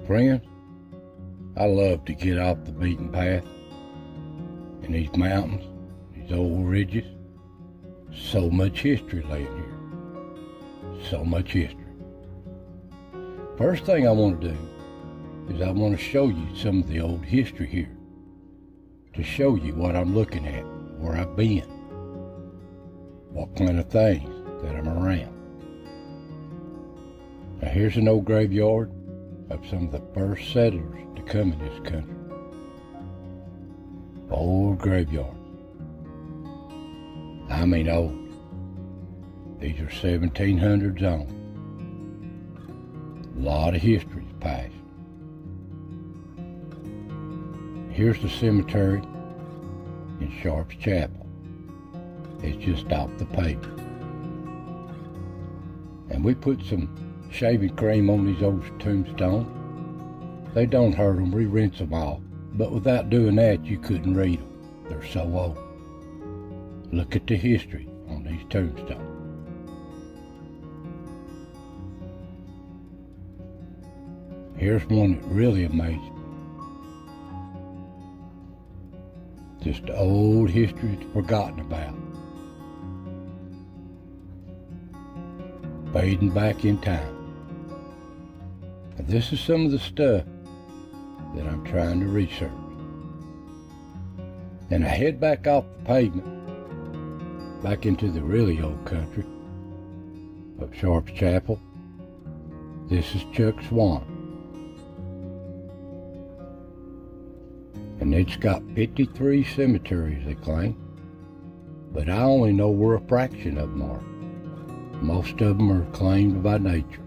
Friends, I love to get off the beaten path. In these mountains, these old ridges, so much history laying here. So much history. First thing I want to do is I want to show you some of the old history here. To show you what I'm looking at, where I've been, what kind of things that I'm around. Now here's an old graveyard of some of the first settlers to come in this country. Old graveyards. I mean old. These are 1700s on. A lot of history's passed. Here's the cemetery in Sharp's Chapel. It's just off the pavement. And we put some shaving cream on these old tombstones. They don't hurt them, we rinse them off. But without doing that, you couldn't read them. They're so old. Look at the history on these tombstones. Here's one that really amazed me. Just old history that's forgotten about. Fading back in time. And this is some of the stuff that I'm trying to research. And I head back off the pavement, back into the really old country of Sharp's Chapel. This is Chuck Swan. And it's got 53 cemeteries, they claim. But I only know where a fraction of them are. Most of them are claimed by nature.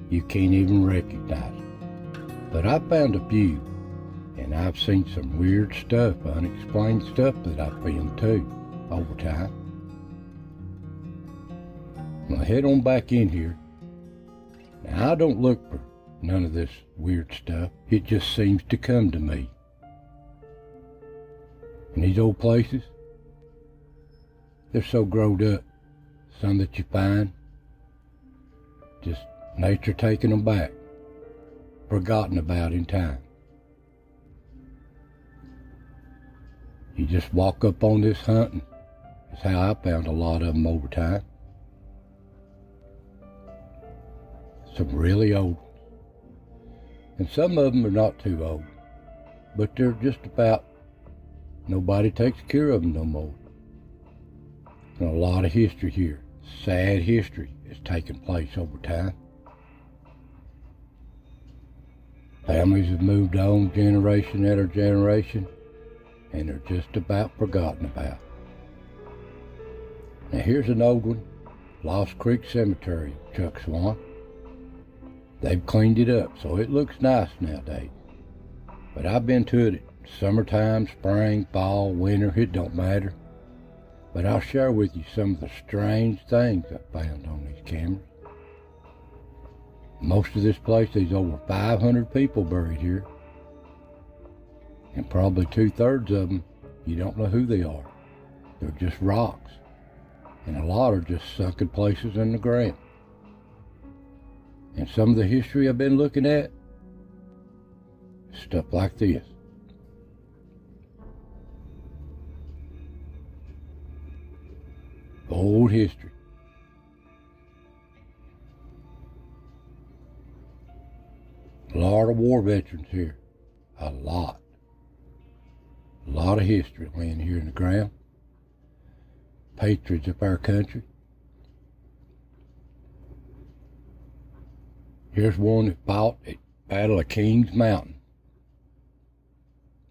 You can't even recognize them. But I found a few, and I've seen some weird stuff, unexplained stuff that I've found too, over time. I'll head on back in here. Now I don't look for none of this weird stuff. It just seems to come to me. In these old places, they're so growed up, some that you find, just nature taking them back, forgotten about in time. You just walk up on this hunting. That's how I found a lot of them over time. Some really old ones. And some of them are not too old, but they're just about, nobody takes care of them no more. And a lot of history here, sad history, is taking place over time. Families have moved on generation after generation, and they're just about forgotten about. Now here's an old one, Lost Creek Cemetery, Chuck Swan. They've cleaned it up, so it looks nice nowadays. But I've been to it at summertime, spring, fall, winter, it don't matter. But I'll share with you some of the strange things I found on these cameras. Most of this place, there's over 500 people buried here. And probably 2/3 of them, you don't know who they are. They're just rocks. And a lot are just sunken places in the ground. And some of the history I've been looking at, stuff like this. Old history. A lot of war veterans here. A lot. A lot of history laying here in the ground. Patriots of our country. Here's one that fought at Battle of Kings Mountain.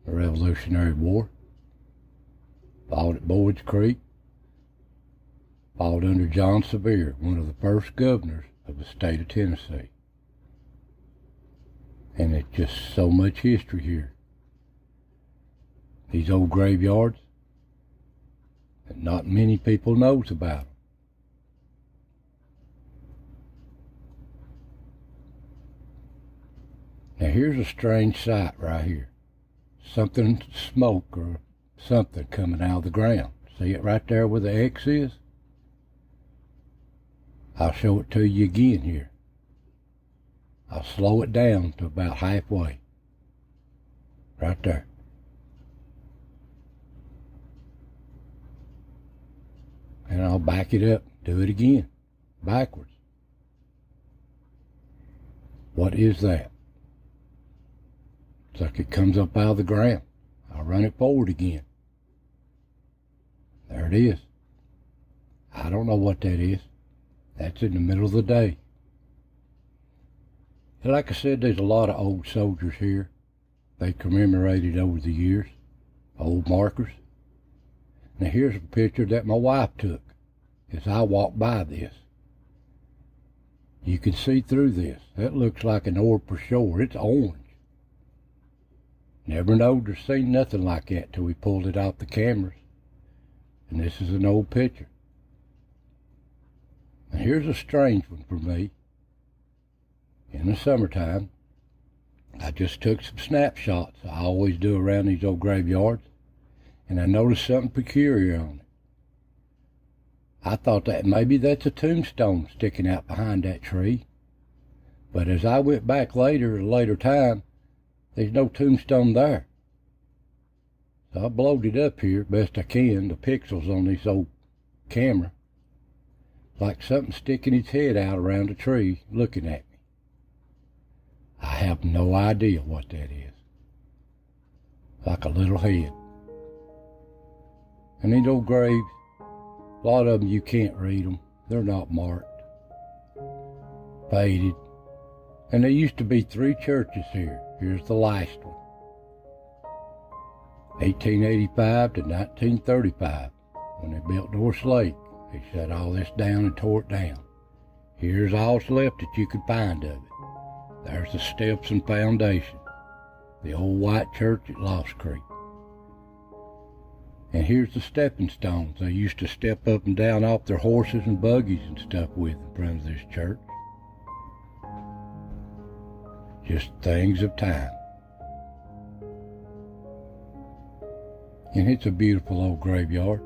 The Revolutionary War. Fought at Boyd's Creek. Fought under John Sevier, one of the first governors of the state of Tennessee. And it's just so much history here. These old graveyards that not many people knows about them. Now here's a strange sight right here. Something, smoke or something coming out of the ground. See it right there where the X is? I'll show it to you again here. I'll slow it down to about halfway. Right there. And I'll back it up, do it again, backwards. What is that? It's like it comes up out of the ground. I'll run it forward again. There it is. I don't know what that is. That's in the middle of the day. And like I said, there's a lot of old soldiers here. They commemorated over the years. Old markers. Now here's a picture that my wife took as I walked by this. You can see through this. That looks like an orb for sure. It's orange. Never knowed or seen nothing like that till we pulled it off the cameras. And this is an old picture. Now here's a strange one for me. In the summertime, I just took some snapshots I always do around these old graveyards, and I noticed something peculiar on it. I thought that maybe that's a tombstone sticking out behind that tree, but as I went back later, at a later time, there's no tombstone there. So I blowed it up here best I can, the pixels on this old camera, like something sticking its head out around a tree looking at me. I have no idea what that is. Like a little head. And these old graves, a lot of them you can't read them. They're not marked. Faded. And there used to be 3 churches here. Here's the last one. 1885 to 1935, when they built North Lake. They shut all this down and tore it down. Here's all that's left that you could find of it. There's the steps and foundation. The old white church at Lost Creek. And here's the stepping stones they used to step up and down off their horses and buggies and stuff with in front of this church. Just things of time. And it's a beautiful old graveyard.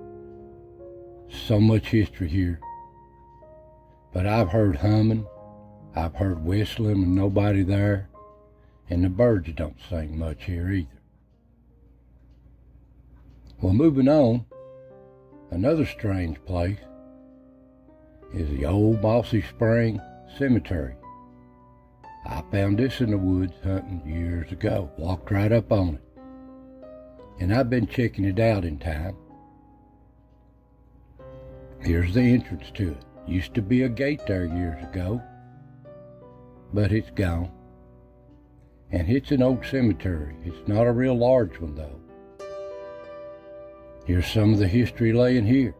So much history here. But I've heard humming, I've heard whistling and nobody there, and the birds don't sing much here either. Well, moving on, another strange place is the old Mossy Spring Cemetery. I found this in the woods hunting years ago, walked right up on it. And I've been checking it out in time. Here's the entrance to it. Used to be a gate there years ago, but it's gone. And it's an old cemetery. It's not a real large one though. Here's some of the history laying here.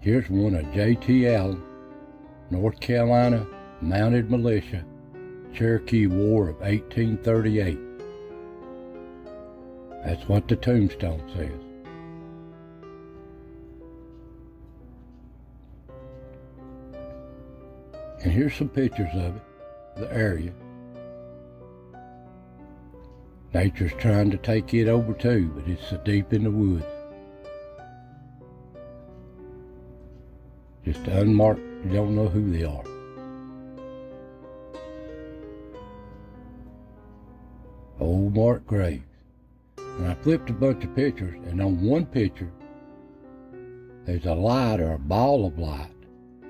Here's one of J.T. Allen, North Carolina Mounted Militia, Cherokee War of 1838. That's what the tombstone says. And here's some pictures of it, the area. Nature's trying to take it over too, but it's so deep in the woods. Just unmarked, you don't know who they are. Old marked graves. And I flipped a bunch of pictures, and on one picture, there's a light or a ball of light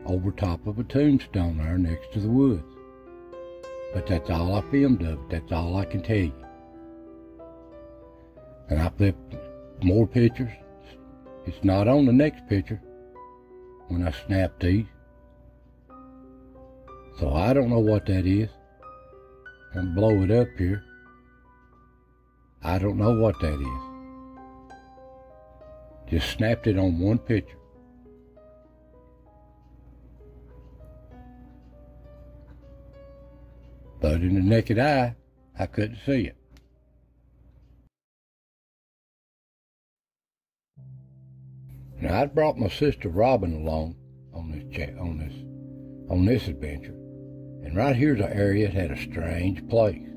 over top of a tombstone there next to the woods. But that's all I filmed of it. That's all I can tell you. And I flipped more pictures. It's not on the next picture when I snapped these. So I don't know what that is. And blow it up here. I don't know what that is. Just snapped it on one picture. But in the naked eye, I couldn't see it. Now I'd brought my sister Robin along on this adventure, and right here's an area that had a strange place.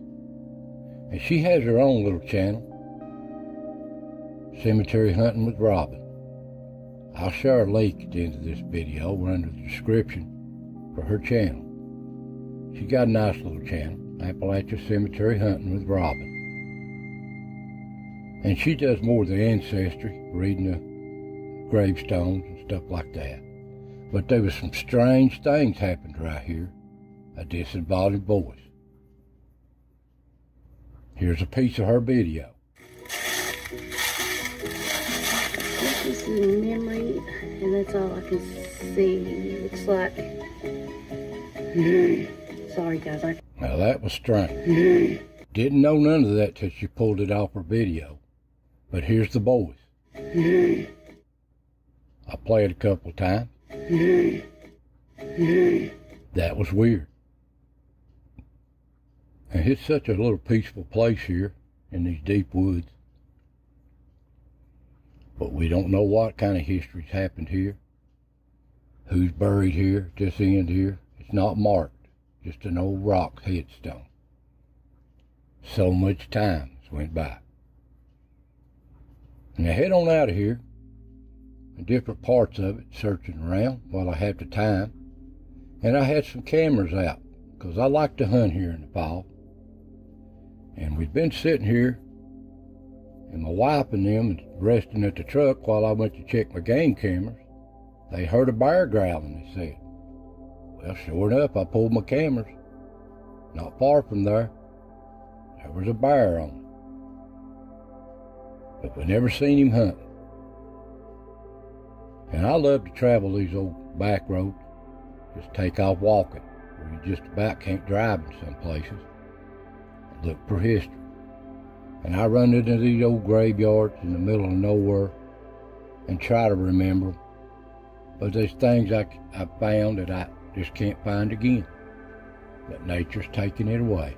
And she has her own little channel, Cemetery Hunting with Robin. I'll share a link at the end of this video or under the description for her channel. She got a nice little channel, Appalachia Cemetery Hunting with Robin. And she does more of the ancestry, reading the gravestones and stuff like that. But there was some strange things happened right here. A disembodied voice. Here's a piece of her video. This is the memory, and that's all I can see. It looks like... Sorry guys. Now that was strange. Didn't know none of that till she pulled it off her video. But here's the voice. I played it a couple times. That was weird. And it's such a little peaceful place here in these deep woods. But we don't know what kind of history's happened here. Who's buried here, this end here. It's not marked, just an old rock headstone. So much time has went by. And I head on out of here, in different parts of it, searching around while I have the time. And I had some cameras out, because I like to hunt here in the fall. And we'd been sitting here, and my wife and them resting at the truck while I went to check my game cameras. They heard a bear growling, they said. Well, sure enough, I pulled my cameras. Not far from there was a bear on it. But we never seen him hunting. And I love to travel these old back roads. Just take off walking, where you just about can't drive in some places. Look for history. And I run into these old graveyards in the middle of nowhere and try to remember them. But there's things I found that I just can't find again. But nature's taking it away.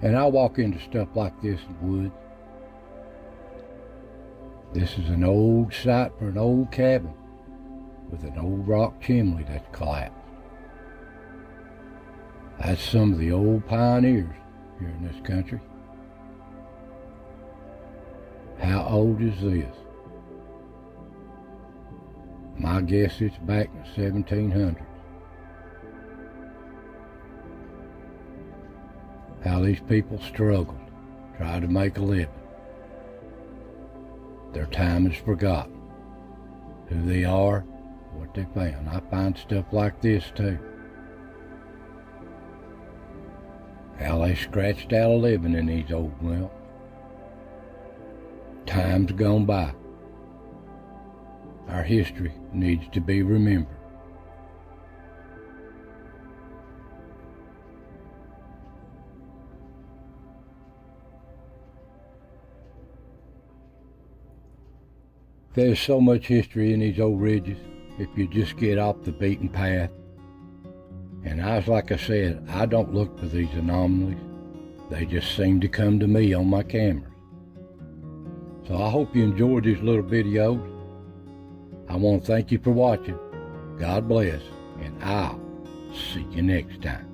And I walk into stuff like this in the woods. This is an old site for an old cabin with an old rock chimney that's collapsed. That's some of the old pioneers here in this country. How old is this? My guess it's back in the 1700s. How these people struggled, tried to make a living. Their time is forgotten. Who they are, what they found. I find stuff like this too. How they scratched out a living in these old wells. Time's gone by. Our history needs to be remembered. There's so much history in these old ridges if you just get off the beaten path. And like I said, I don't look for these anomalies. They just seem to come to me on my cameras. So I hope you enjoyed these little videos. I want to thank you for watching. God bless, and I'll see you next time.